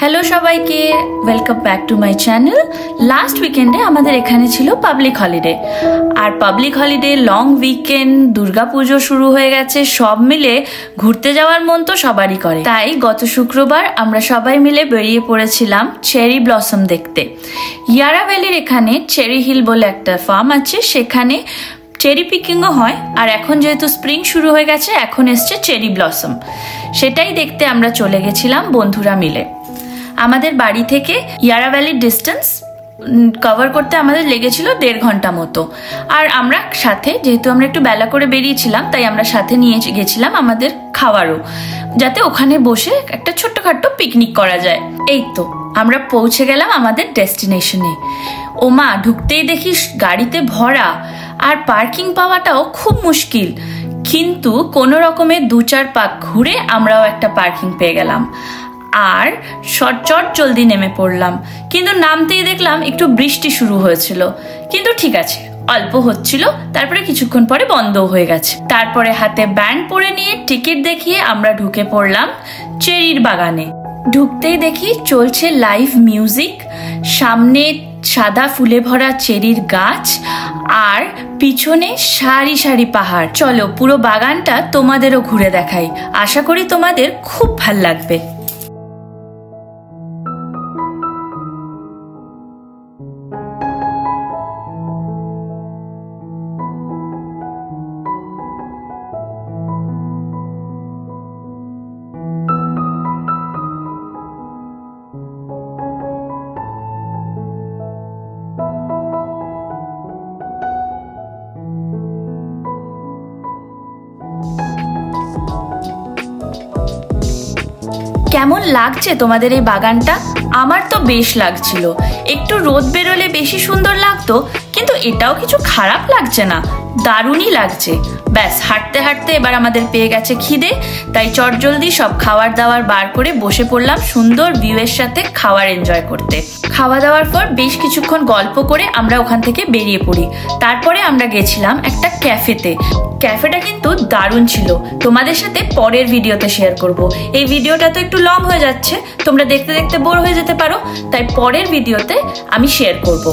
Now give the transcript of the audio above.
Hello सबाइके welcome back to my channel. Last उइकेंडे आमादेर एखाने छिलो पाब्लिक हलिडे और public holiday long weekend Durga Pujo शुरू हो गेछे, सब मिले घुरते जावार मन तो सबारই करे। ताई गत शुक्रबार आमरा सबाई मिले बेरिये पड़ेछिलाम चेरी ब्लसम देखते। यारा भ्यालिर एखाने चेरी हिल बोले एकटा फार्म आछे, सेखाने चेरी पिकिंगও হয় আর এখন যেহেতু স্প্রিং শুরু হয়ে গেছে এখন এসছে চেরি ব্লসম, সেটাই দেখতে আমরা চলে গেছিলাম বন্ধুরা মিলে। আমাদের বাড়ি থেকে ইয়ারা ভ্যালির ডিস্টেন্স কভার করতে আমাদের লেগেছিল 1.5 ঘন্টা মতো। আর আমরা সাথে যেহেতু আমরা একটু বেলা করে বেরিয়েছিলাম তাই আমরা সাথে নিয়ে গেছিলাম আমাদের খাবারও, যাতে ওখানে বসে একটা ছোট্টখাট্টো পিকনিক করা যায়। এই তো আমরা পৌঁছে গেলাম আমাদের ডেস্টিনেশনে। ওমা, ঢুকতেই দেখি গাড়িতে ভরা আর পার্কিং পাওয়াটাও খুব মুশকিল, কিন্তু কোনো রকমে 2-4 পাক ঘুরে আমরাও একটা পার্কিং পেয়ে গেলাম আর চট জলদি নেমে পড়লাম। কিন্তু নামতেই দেখলাম একটু বৃষ্টি শুরু হয়েছিল, কিন্তু ঠিক আছে অল্প হচ্ছিল, তারপরে কিছুক্ষণ পরে বন্ধও হয়ে গেছে। তারপরে হাতে ব্যান্ড পরে নিয়ে টিকিট দেখিয়ে আমরা ঢুকে পড়লাম চেরির বাগানে। ঢুকতেই দেখি চলছে লাইভ মিউজিক, সামনে সাদা ফুলে ভরা চেরির গাছ আর পিছনে সারি সারি পাহাড়। চলো পুরো বাগানটা তোমাদেরও ঘুরে দেখাই, আশা করি তোমাদের খুব ভাল লাগবে। কেমন লাগছে তোমাদের এই বাগানটা? আমার তো বেশ লাগছিল। একটু রোদ বেরোলে বেশি সুন্দর লাগতো, কিন্তু এটাও কিছু খারাপ লাগছে না, দারুণই লাগছে। ব্যাস হাঁটতে হাঁটতে এবার আমাদের পেয়ে গেছে খিদে, তাই চটজলদি সব খাবার দাবার বার করে বসে পড়লাম সুন্দর ভিউয়ের সাথে খাবার এনজয় করতে। খাওয়া দাওয়ার পর বেশ কিছুক্ষণ গল্প করে আমরা ওখান থেকে বেরিয়ে পড়ি। তারপরে আমরা গেছিলাম একটা ক্যাফেতে। ক্যাফেটা কিন্তু দারুণ ছিল, তোমাদের সাথে পরের ভিডিওতে শেয়ার করব। এই ভিডিওটা তো একটু লং হয়ে যাচ্ছে, তোমরা দেখতে দেখতে বোর হয়ে যেতে পারো, তাই পরের ভিডিওতে আমি শেয়ার করব।